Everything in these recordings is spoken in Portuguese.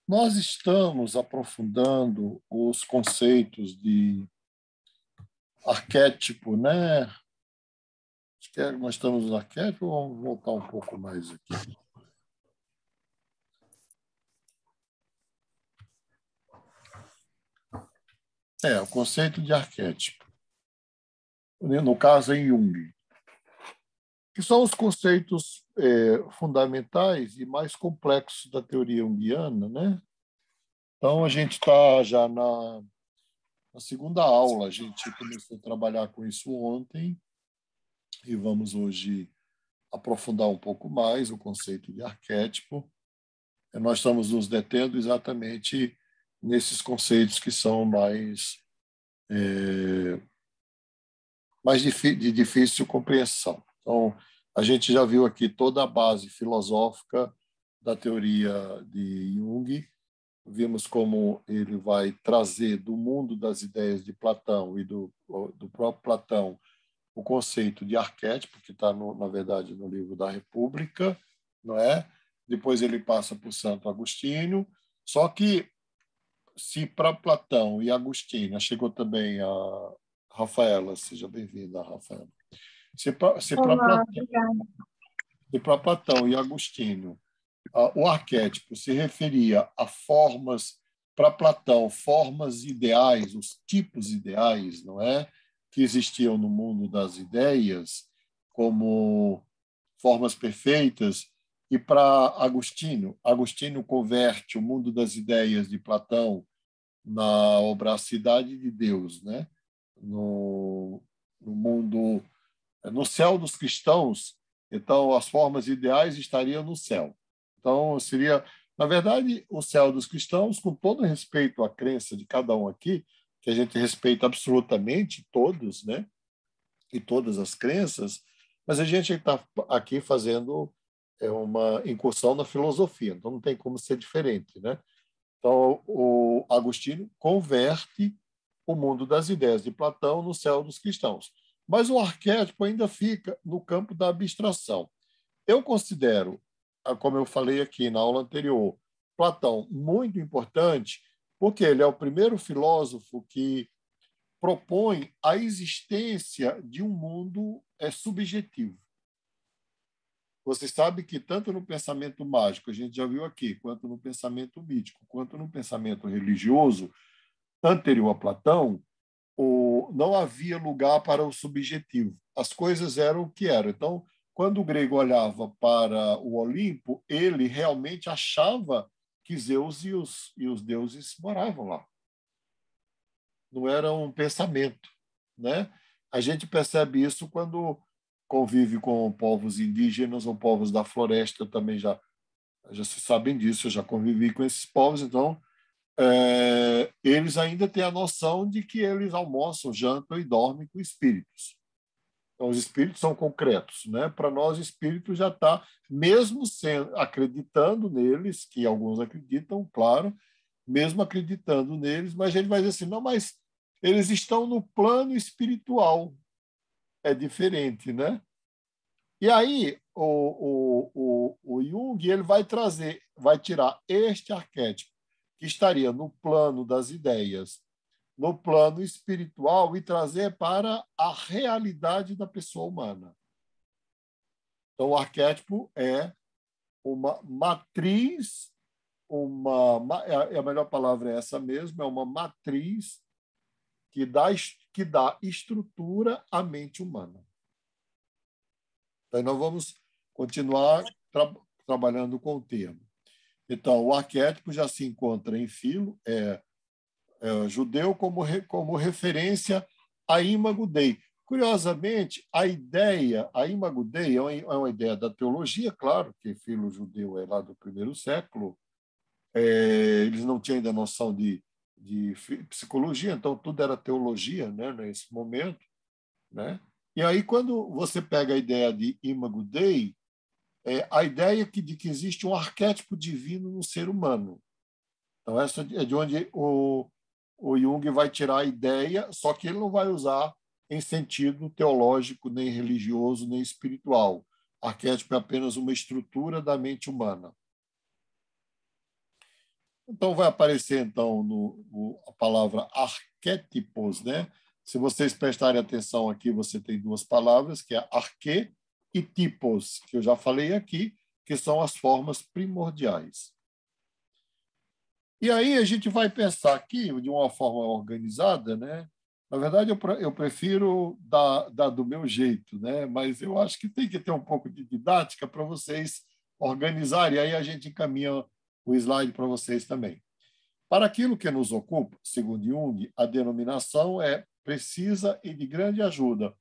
Nós estamos aprofundando os conceitos de arquétipo, né? Acho que nós estamos no arquétipo, vamos voltar um pouco mais aqui. O conceito de arquétipo, no caso em Jung, que são os conceitos fundamentais e mais complexos da teoria junguiana, né? Então, a gente está já na segunda aula, a gente começou a trabalhar com isso ontem e vamos hoje aprofundar um pouco mais o conceito de arquétipo. Nós estamos nos detendo exatamente nesses conceitos que são mais de difícil compreensão. Então, a gente já viu aqui toda a base filosófica da teoria de Jung, vimos como ele vai trazer do mundo das ideias de Platão e do próprio Platão o conceito de arquétipo, que está, na verdade, no livro da República, não é? Depois ele passa por Santo Agostinho, só que se para Platão e Agostinho, chegou também a Rafaela, seja bem-vinda, Rafaela. Se para Olá, obrigada. Platão e Agostinho o arquétipo se referia a formas, para Platão, formas ideais, os tipos ideais, não é? Que existiam no mundo das ideias, como formas perfeitas, e para Agostinho converte o mundo das ideias de Platão na obra A Cidade de Deus, né? No mundo, no céu dos cristãos, então as formas ideais estariam no céu. Então, seria, na verdade, o céu dos cristãos, com todo respeito à crença de cada um aqui, que a gente respeita absolutamente todos, né? E todas as crenças, mas a gente está aqui fazendo uma incursão na filosofia, então não tem como ser diferente, né? Então, o Agostinho converte o mundo das ideias de Platão no céu dos cristãos. Mas o arquétipo ainda fica no campo da abstração. Eu considero, como eu falei aqui na aula anterior, Platão muito importante, porque ele é o primeiro filósofo que propõe a existência de um mundo subjetivo. Você sabe que tanto no pensamento mágico, a gente já viu aqui, quanto no pensamento mítico, quanto no pensamento religioso, anterior a Platão, não havia lugar para o subjetivo. As coisas eram o que eram. Então, quando o grego olhava para o Olimpo, ele realmente achava que Zeus e os deuses moravam lá. Não era um pensamento, né? A gente percebe isso quando convive com povos indígenas ou povos da floresta. Eu também já se sabem disso, eu já convivi com esses povos, então eles ainda têm a noção de que eles almoçam, jantam e dormem com espíritos. Então, os espíritos são concretos, né? Para nós, o espírito já está, mesmo acreditando neles, que alguns acreditam, claro, mesmo acreditando neles, mas a gente vai dizer assim, não, mas eles estão no plano espiritual, é diferente, né? E aí o Jung ele vai tirar este arquétipo que estaria no plano das ideias, no plano espiritual e trazer para a realidade da pessoa humana. Então, o arquétipo é uma matriz, a melhor palavra é essa mesmo, é uma matriz que dá estrutura à mente humana. Então, nós vamos continuar trabalhando com o termo. Então, o arquétipo já se encontra em Filo, judeu como referência a Imago Dei. Curiosamente, a Imago Dei é uma ideia da teologia, claro, que Filo judeu é lá do primeiro século, eles não tinham ainda noção de psicologia, então tudo era teologia, né, nesse momento, né? E aí, quando você pega a ideia de Imago Dei, a ideia de que existe um arquétipo divino no ser humano. Então, essa é de onde o Jung vai tirar a ideia, só que ele não vai usar em sentido teológico, nem religioso, nem espiritual. Arquétipo é apenas uma estrutura da mente humana. Então, vai aparecer, então, a palavra arquétipos, né? Se vocês prestarem atenção aqui, você tem duas palavras, que é arquê e tipos, que eu já falei aqui, que são as formas primordiais. E aí a gente vai pensar aqui de uma forma organizada, né? Na verdade, eu prefiro dar do meu jeito, né? Mas eu acho que tem que ter um pouco de didática para vocês organizarem, e aí a gente encaminha o slide para vocês também. Para aquilo que nos ocupa, segundo Jung, a denominação é precisa e de grande ajuda,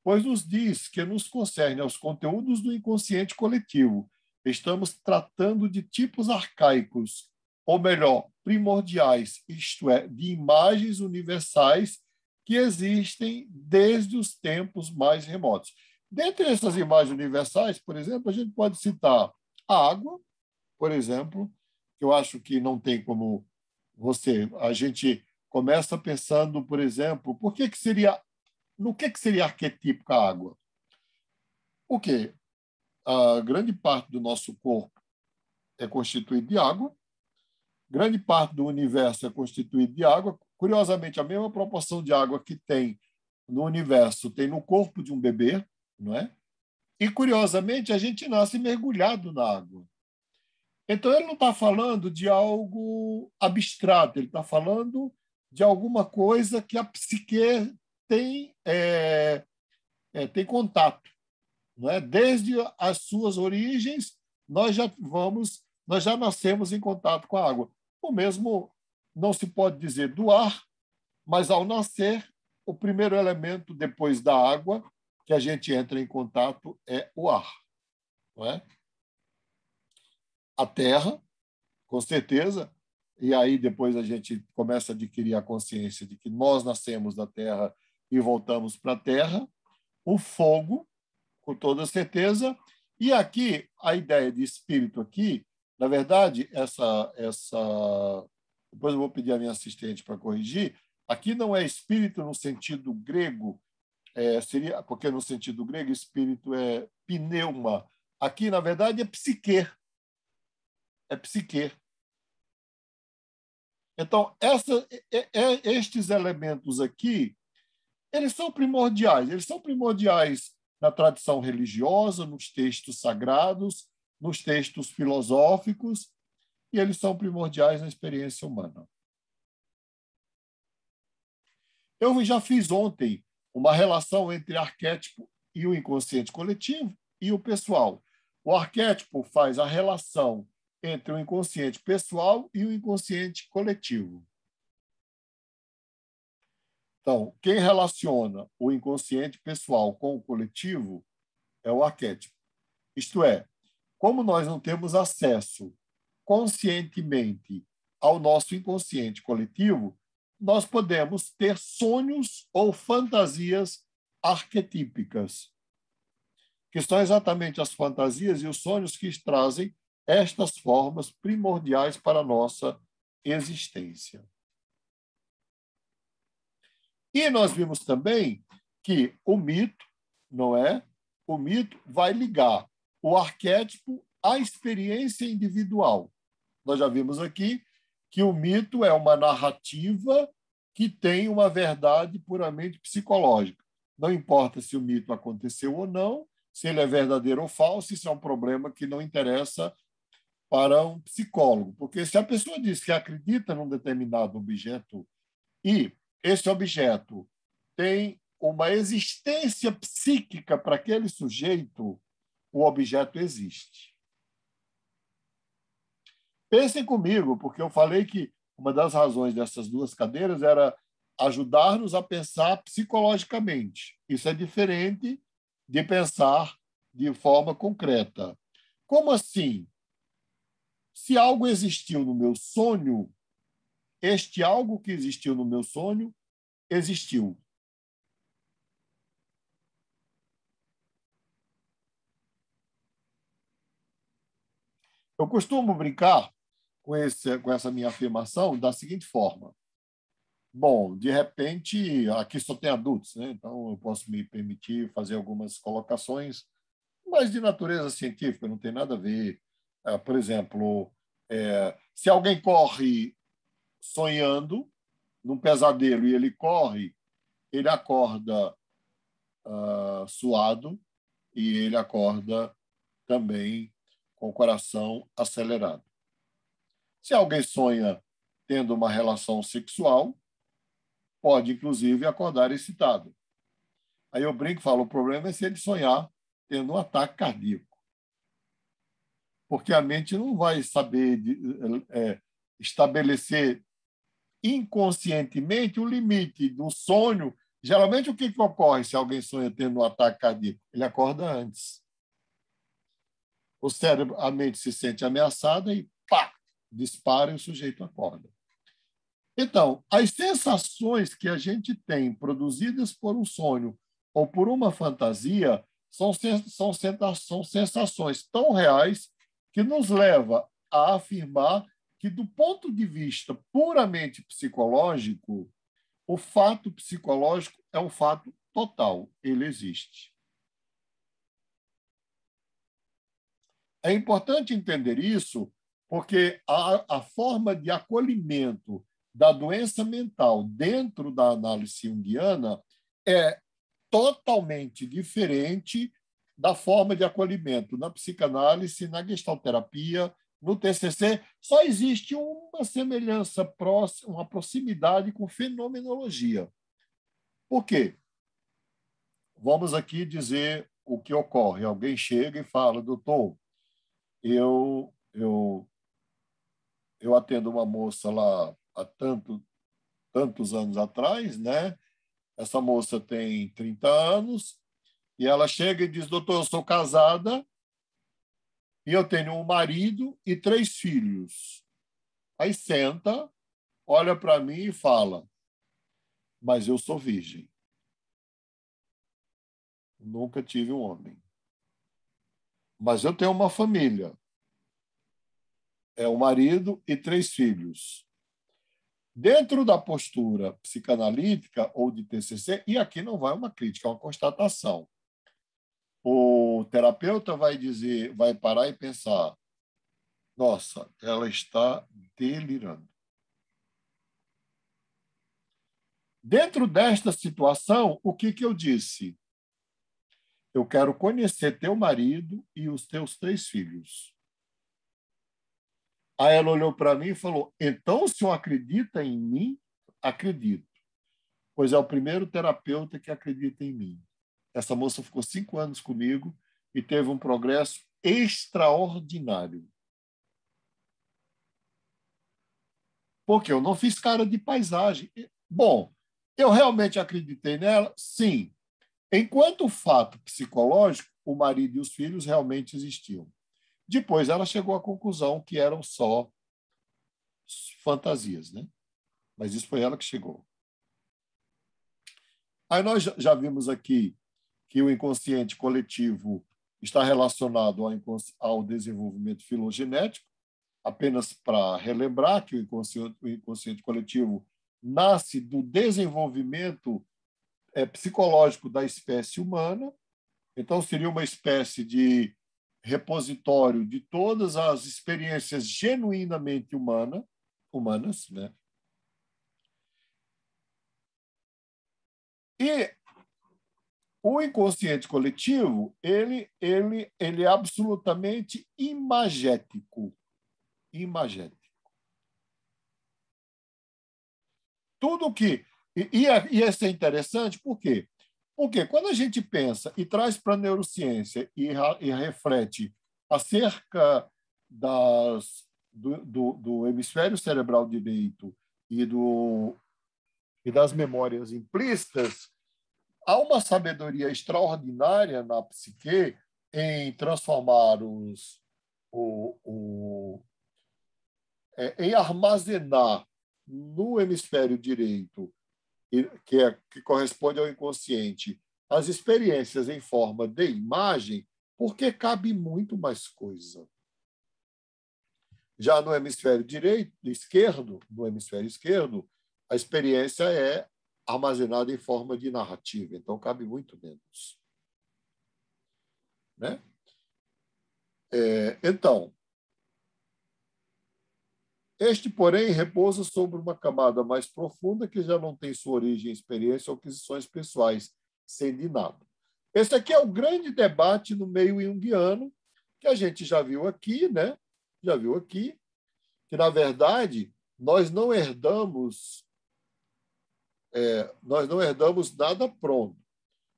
pois nos diz que nos concerne aos conteúdos do inconsciente coletivo. Estamos tratando de tipos arcaicos, ou melhor, primordiais, isto é, de imagens universais que existem desde os tempos mais remotos. Dentre essas imagens universais, por exemplo, a gente pode citar a água, por exemplo, que eu acho que não tem como a gente começa pensando, por exemplo, no que seria arquetípico a água? Porque a grande parte do nosso corpo é constituído de água, grande parte do universo é constituído de água. Curiosamente, a mesma proporção de água que tem no universo tem no corpo de um bebê, não é? E, curiosamente, a gente nasce mergulhado na água. Então, ele não está falando de algo abstrato, ele está falando de alguma coisa que a psique tem contato. Não é? Desde as suas origens, nós já nascemos em contato com a água. O mesmo não se pode dizer do ar, mas ao nascer, o primeiro elemento depois da água que a gente entra em contato é o ar. Não é? A terra, com certeza, e aí depois a gente começa a adquirir a consciência de que nós nascemos da terra e voltamos para a terra. O fogo, com toda certeza. E aqui, a ideia de espírito aqui, na verdade, depois eu vou pedir à minha assistente para corrigir, aqui não é espírito no sentido grego, seria, porque no sentido grego espírito é pneuma. Aqui, na verdade, é psique. É psique. Então, estes elementos aqui, eles são primordiais. Eles são primordiais na tradição religiosa, nos textos sagrados, nos textos filosóficos, e eles são primordiais na experiência humana. Eu já fiz ontem uma relação entre arquétipo e o inconsciente coletivo e o pessoal. O arquétipo faz a relação entre o inconsciente pessoal e o inconsciente coletivo. Então, quem relaciona o inconsciente pessoal com o coletivo é o arquétipo. Isto é, como nós não temos acesso conscientemente ao nosso inconsciente coletivo, nós podemos ter sonhos ou fantasias arquetípicas, que são exatamente as fantasias e os sonhos que trazem estas formas primordiais para a nossa existência. E nós vimos também que o mito, não é? O mito vai ligar o arquétipo à experiência individual. Nós já vimos aqui que o mito é uma narrativa que tem uma verdade puramente psicológica. Não importa se o mito aconteceu ou não, se ele é verdadeiro ou falso, isso é um problema que não interessa para um psicólogo. Porque se a pessoa diz que acredita num determinado objeto e esse objeto tem uma existência psíquica para aquele sujeito, o objeto existe. Pensem comigo, porque eu falei que uma das razões dessas duas cadeiras era ajudar-nos a pensar psicologicamente. Isso é diferente de pensar de forma concreta. Como assim? Se algo existiu no meu sonho, este algo que existiu no meu sonho existiu. Eu costumo brincar com essa minha afirmação da seguinte forma. Bom, de repente, aqui só tem adultos, né? Então eu posso me permitir fazer algumas colocações, mas de natureza científica, não tem nada a ver. Por exemplo, Se alguém corre sonhando, num pesadelo, e ele corre, ele acorda suado e ele acorda também com o coração acelerado. Se alguém sonha tendo uma relação sexual, pode, inclusive, acordar excitado. Aí eu brinco e falo, o problema é se ele sonhar tendo um ataque cardíaco. Porque a mente não vai saber estabelecer inconscientemente o limite do sonho. Geralmente, o que ocorre se alguém sonha tendo um ataque cardíaco? Ele acorda antes. O cérebro, a mente se sente ameaçada e pá, dispara e o sujeito acorda. Então, as sensações que a gente tem produzidas por um sonho ou por uma fantasia são sensações tão reais que nos leva a afirmar que, do ponto de vista puramente psicológico, o fato psicológico é um fato total, ele existe. É importante entender isso porque a forma de acolhimento da doença mental dentro da análise junguiana é totalmente diferente da forma de acolhimento na psicanálise, na gestalterapia, no TCC. Só existe uma semelhança próxima, uma proximidade com fenomenologia. Por quê? Vamos aqui dizer o que ocorre. Alguém chega e fala, doutor, eu atendo uma moça lá há tantos anos atrás, né? Essa moça tem 30 anos e ela chega e diz, doutor, eu sou casada e eu tenho um marido e 3 filhos. Aí senta, olha para mim e fala, mas eu sou virgem. Nunca tive um homem. Mas eu tenho uma família. É um marido e 3 filhos. Dentro da postura psicanalítica ou de TCC, e aqui não vai uma crítica, é uma constatação. O terapeuta vai dizer, vai parar e pensar, nossa, ela está delirando. Dentro desta situação, o que eu disse? Eu quero conhecer teu marido e os teus 3 filhos. Aí ela olhou para mim e falou, então o senhor acredita em mim? Acredito. Pois é o primeiro terapeuta que acredita em mim. Essa moça ficou 5 anos comigo e teve um progresso extraordinário. Porque eu não fiz cara de paisagem. Bom, eu realmente acreditei nela? Sim. Enquanto fato psicológico, o marido e os filhos realmente existiam. Depois ela chegou à conclusão que eram só fantasias, né? Mas isso foi ela que chegou. Aí nós já vimos aqui que o inconsciente coletivo está relacionado ao desenvolvimento filogenético, apenas para relembrar que o inconsciente coletivo nasce do desenvolvimento psicológico da espécie humana, então seria uma espécie de repositório de todas as experiências genuinamente humanas, né? E o inconsciente coletivo, ele é absolutamente imagético. Imagético. Tudo que... E isso é interessante, por quê? Porque quando a gente pensa e traz para a neurociência e reflete acerca do hemisfério cerebral direito e das memórias implícitas, há uma sabedoria extraordinária na psique em transformar em armazenar no hemisfério direito, que corresponde ao inconsciente, as experiências em forma de imagem, porque cabe muito mais coisa. Já no hemisfério esquerdo, a experiência é armazenada em forma de narrativa, então cabe muito menos. Né? Então, Este, porém, repousa sobre uma camada mais profunda que já não tem sua origem em experiência ou aquisições pessoais, sendo inato. Esse aqui é o grande debate no meio junguiano, que a gente já viu aqui, né? Já viu aqui, que, na verdade, nós não herdamos nada pronto.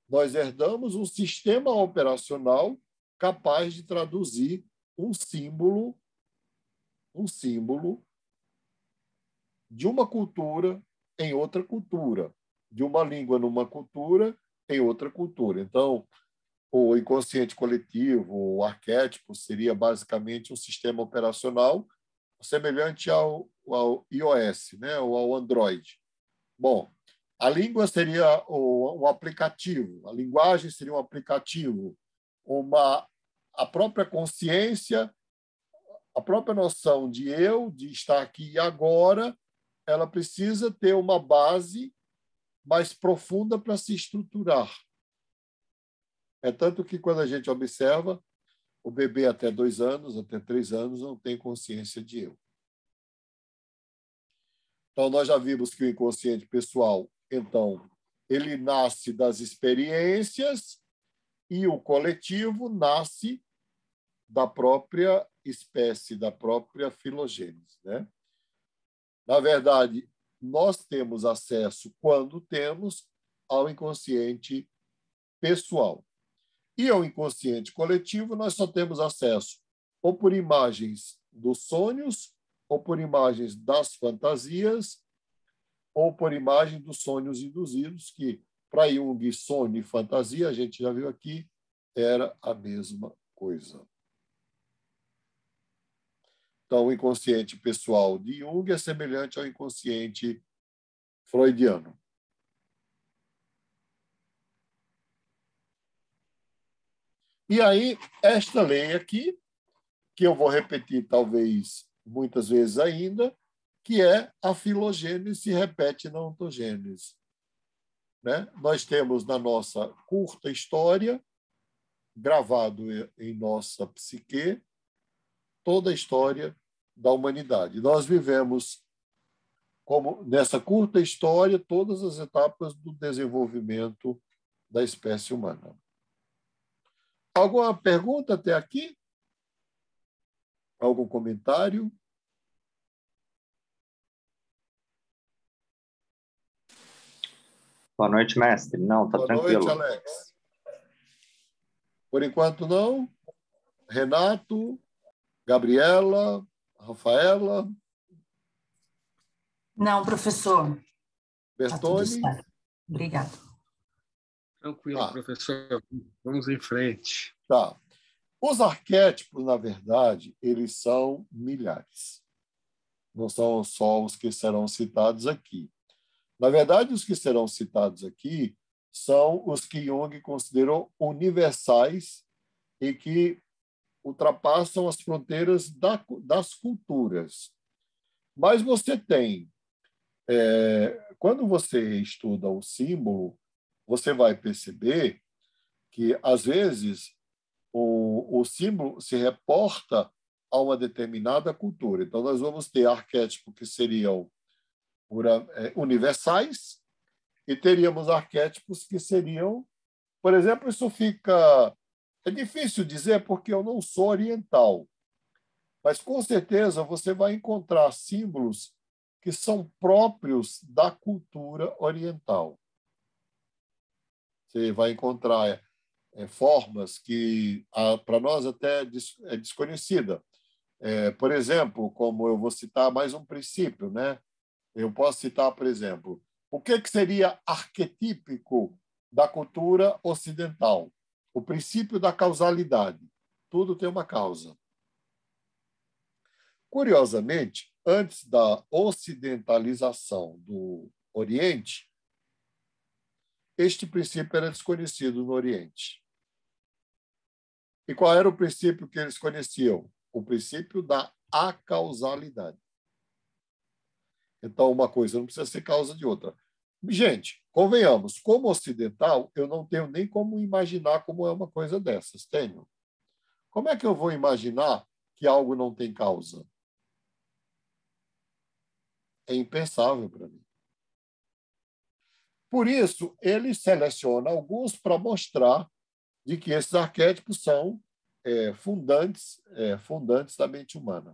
Nós herdamos um sistema operacional capaz de traduzir um símbolo de uma cultura em outra cultura, de uma língua numa cultura em outra cultura. Então, o inconsciente coletivo, o arquétipo, seria basicamente um sistema operacional semelhante ao iOS, né, ou ao Android. Bom, a língua seria um aplicativo, a linguagem seria um aplicativo, a própria consciência, a própria noção de eu, de estar aqui e agora, ela precisa ter uma base mais profunda para se estruturar. É tanto que, quando a gente observa, o bebê até 2 anos, até 3 anos, não tem consciência de eu. Então, nós já vimos que o inconsciente pessoal, então, ele nasce das experiências e o coletivo nasce da própria espécie, da própria filogênese, né? Na verdade, nós temos acesso, quando temos, ao inconsciente pessoal. E ao inconsciente coletivo, nós só temos acesso ou por imagens dos sonhos, ou por imagens das fantasias, ou por imagem dos sonhos induzidos, que, para Jung, sonho e fantasia, a gente já viu aqui, era a mesma coisa. Então, o inconsciente pessoal de Jung é semelhante ao inconsciente freudiano. E aí, esta lei aqui, que eu vou repetir talvez muitas vezes ainda, que é a filogênese se repete na ontogênese. Né? Nós temos na nossa curta história, gravado em nossa psique, toda a história da humanidade. Nós vivemos, como nessa curta história, todas as etapas do desenvolvimento da espécie humana. Alguma pergunta até aqui? Algum comentário? Boa noite, mestre. Não, tá tranquilo. Boa noite, Alex. Por enquanto, não. Renato, Gabriela, Rafaela? Não, professor. Está tudo Bertone? certo. Obrigado. Tranquilo, professor. Vamos em frente. Tá. Os arquétipos, na verdade, eles são milhares. Não são só os que serão citados aqui. Na verdade, os que serão citados aqui são os que Jung considerou universais e que ultrapassam as fronteiras das culturas. Mas você tem, quando você estuda o símbolo, você vai perceber que, às vezes, o símbolo se reporta a uma determinada cultura. Então, nós vamos ter arquétipos que seriam universais e teríamos arquétipos que seriam, por exemplo, isso fica... É difícil dizer porque eu não sou oriental, mas com certeza você vai encontrar símbolos que são próprios da cultura oriental. Você vai encontrar formas que para nós até é desconhecida. Por exemplo, como eu vou citar mais um princípio, né? Eu posso citar, por exemplo, o que seria arquetípico da cultura ocidental? O princípio da causalidade. Tudo tem uma causa. Curiosamente, antes da ocidentalização do Oriente, este princípio era desconhecido no Oriente. E qual era o princípio que eles conheciam? O princípio da acausalidade. Então, uma coisa não precisa ser causa de outra. Gente, convenhamos, como ocidental, eu não tenho nem como imaginar como é uma coisa dessas. Tenho. Como é que eu vou imaginar que algo não tem causa? É impensável para mim. Por isso, ele seleciona alguns para mostrar de que esses arquétipos são fundantes da mente humana.